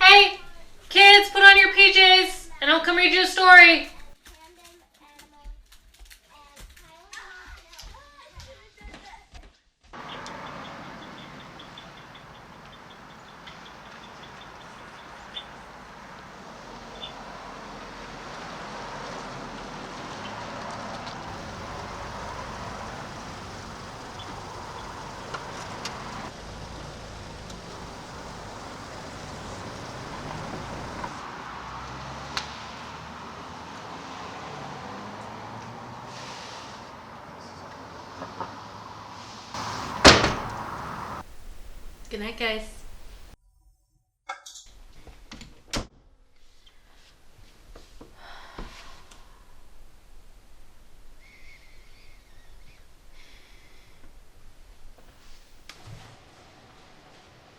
Hey, kids, put on your PJs and I'll come read you a story. Good night, guys.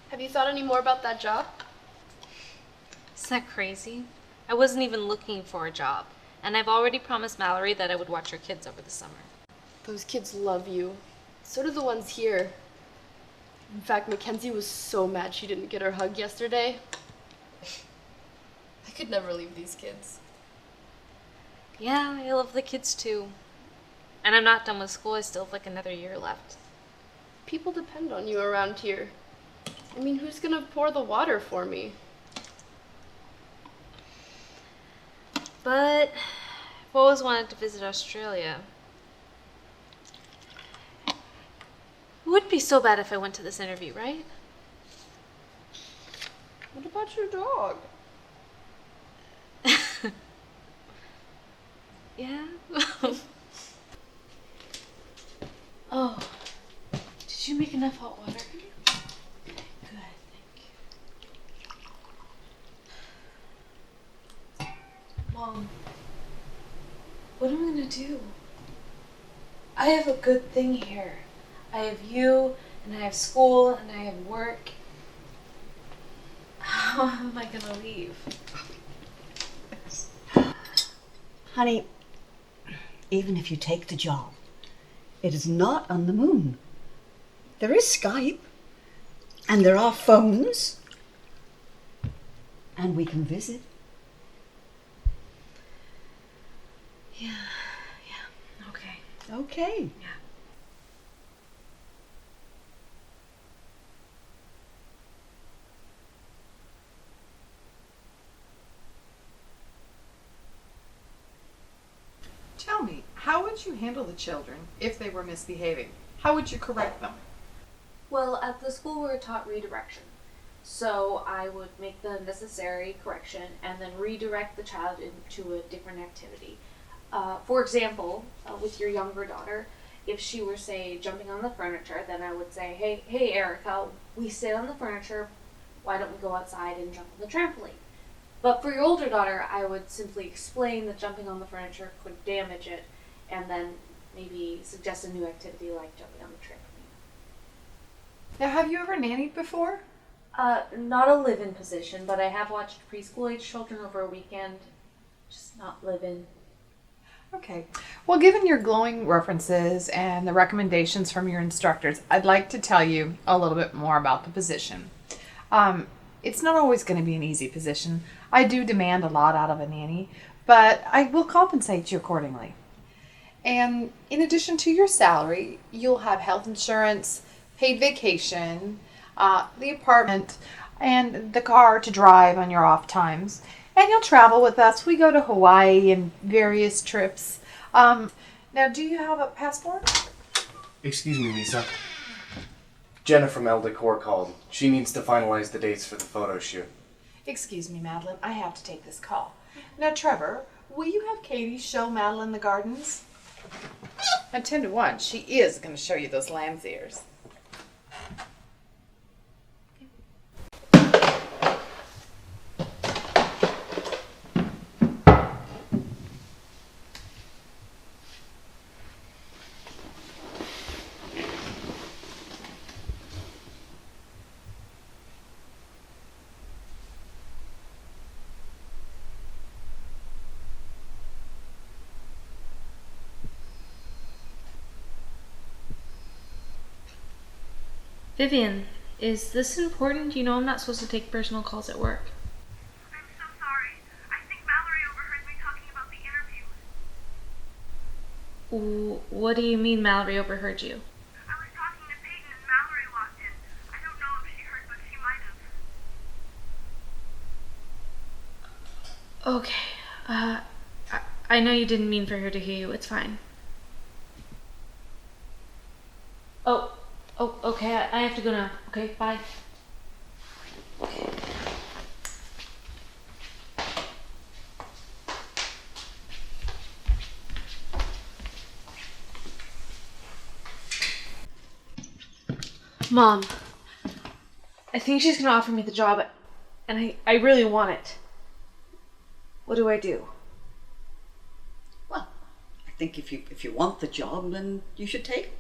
Have you thought any more about that job? Isn't that crazy? I wasn't even looking for a job, and I've already promised Mallory that I would watch her kids over the summer. Those kids love you. So do the ones here. In fact, Mackenzie was so mad she didn't get her hug yesterday. I could never leave these kids. Yeah, I love the kids too. And I'm not done with school. I still have like another year left. People depend on you around here. I mean, who's gonna pour the water for me? But I've always wanted to visit Australia. It would be so bad if I went to this interview, right? What about your dog? Yeah. Oh, did you make enough hot water? Okay, good, thank you. Mom, what am I gonna do? I have a good thing here. I have you, and I have school, and I have work. How am I gonna leave? Honey, even if you take the job, it is not on the moon. There is Skype, and there are phones, and we can visit. Yeah, okay. Okay. Yeah. Tell me, how would you handle the children if they were misbehaving? How would you correct them? Well, at the school we were taught redirection. So I would make the necessary correction and then redirect the child into a different activity. For example, with your younger daughter, if she were, say, jumping on the furniture, then I would say, hey, Erica, we sit on the furniture, why don't we go outside and jump on the trampoline? But for your older daughter, I would simply explain that jumping on the furniture could damage it, and then maybe suggest a new activity like jumping on the trampoline. Now, have you ever nannied before? Not a live-in position, but I have watched preschool-age children over a weekend. Just not live-in. Okay. Well, given your glowing references and the recommendations from your instructors, I'd like to tell you a little bit more about the position. It's not always going to be an easy position. I do demand a lot out of a nanny, but I will compensate you accordingly. And in addition to your salary, you'll have health insurance, paid vacation, the apartment, and the car to drive on your off times. And you'll travel with us. We go to Hawaii and various trips. Now, do you have a passport? Excuse me, Lisa. Jenna from El Decor called. She needs to finalize the dates for the photo shoot. Excuse me, Madeline. I have to take this call. Now, Trevor, will you have Katie show Madeline the gardens? Now, 10 to 1, she is going to show you those lamb's ears. Vivian, is this important? You know I'm not supposed to take personal calls at work. I'm so sorry. I think Mallory overheard me talking about the interview. What do you mean Mallory overheard you? I was talking to Peyton and Mallory walked in. I don't know if she heard, but she might have. Okay. I know you didn't mean for her to hear you. It's fine. Oh, okay. I have to go now. Okay, bye. Mom, I think she's gonna offer me the job, and I really want it. What do I do? Well, I think if you want the job, then you should take it.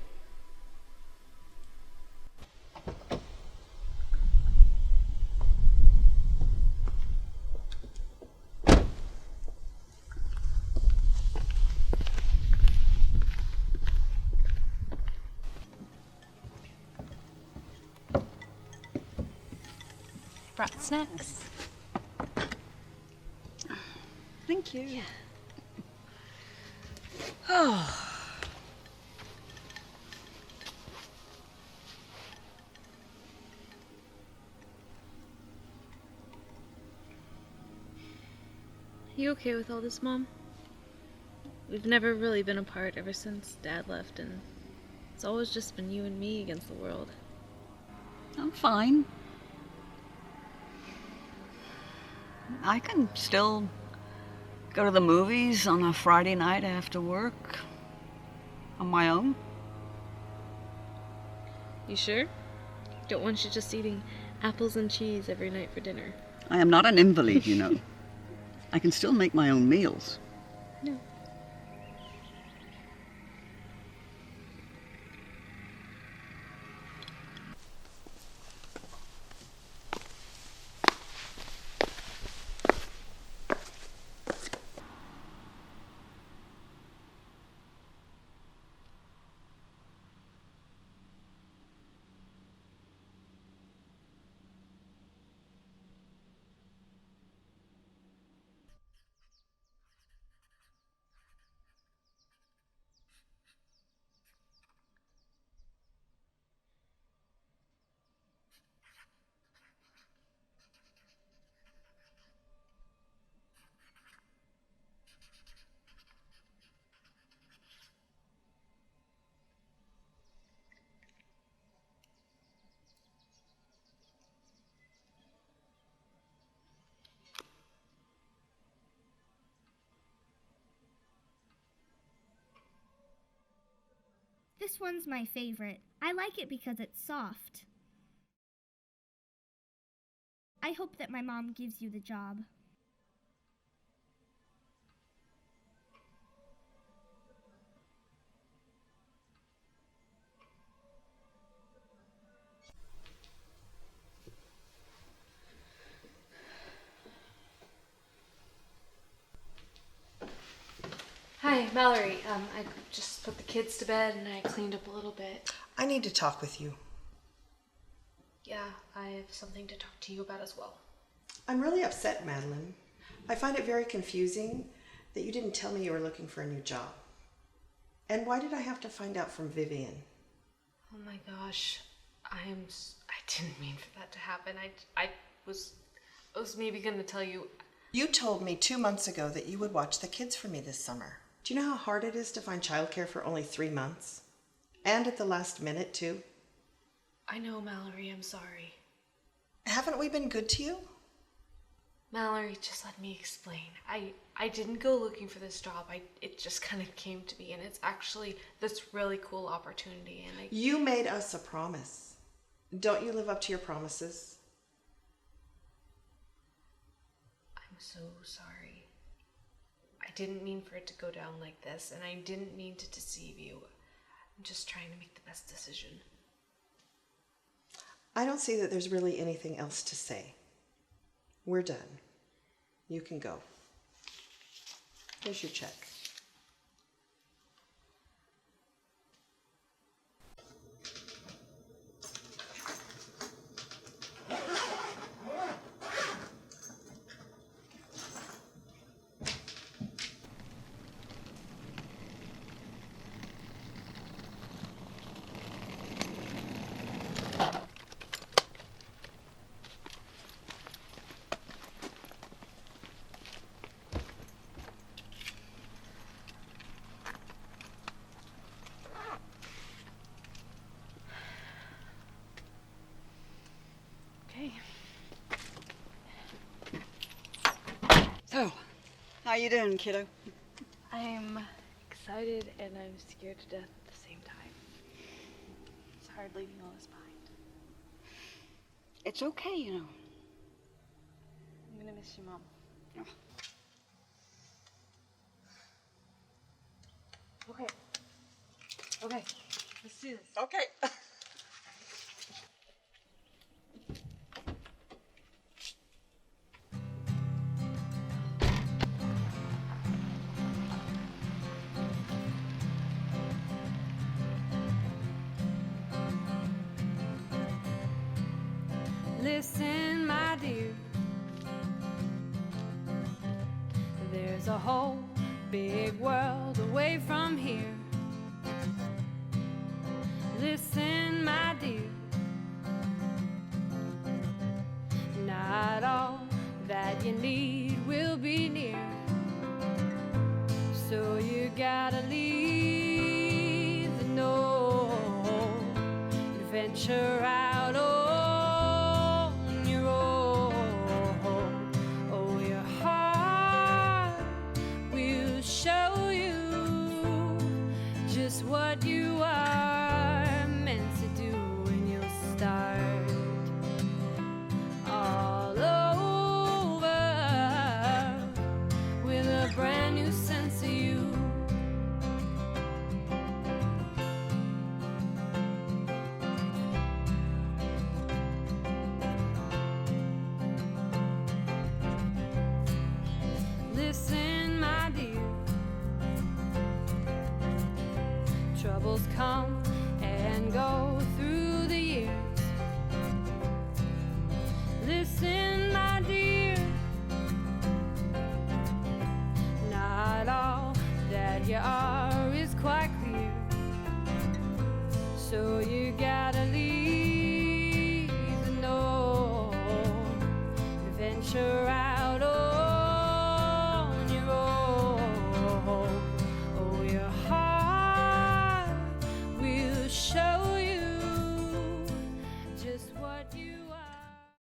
Brought snacks. Thank you. Yeah. Oh. You okay with all this, Mom? We've never really been apart ever since Dad left, and it's always just been you and me against the world. I'm fine. I can still go to the movies on a Friday night after work on my own. You sure? Don't want you just eating apples and cheese every night for dinner. I am not an invalid, you know. I can still make my own meals. No. This one's my favorite. I like it because it's soft. I hope that my mom gives you the job. Hi, Mallory. I just put the kids to bed and I cleaned up a little bit. I need to talk with you. Yeah, I have something to talk to you about as well. I'm really upset, Madeline. I find it very confusing that you didn't tell me you were looking for a new job. And why did I have to find out from Vivian? Oh my gosh. I didn't mean for that to happen. I was maybe gonna tell you. You told me 2 months ago that you would watch the kids for me this summer. Do you know how hard it is to find childcare for only 3 months? And at the last minute, too? I know, Mallory, I'm sorry. Haven't we been good to you? Mallory, just let me explain. I didn't go looking for this job. It just kind of came to me, and it's actually this really cool opportunity. And You made us a promise. Don't you live up to your promises? I'm so sorry. I didn't mean for it to go down like this, and I didn't mean to deceive you. I'm just trying to make the best decision. I don't see that there's really anything else to say. We're done. You can go. Here's your check. you doing, kiddo? I'm excited and I'm scared to death at the same time. It's hard leaving all this behind. It's okay, you know. I'm gonna miss you, Mom. Oh. Okay. Okay. Let's do this. Okay. Listen, my dear, there's a whole big world away from here. Listen, my dear, not all that you need will be near. So you gotta leave the north and venture out on your own. Oh, your heart will show you just what you are meant to do, and you'll start all over with a brand new sense of you. Listen, my dear, troubles come and go through the years. Listen, my dear, not all that you are is quite clear. So you gotta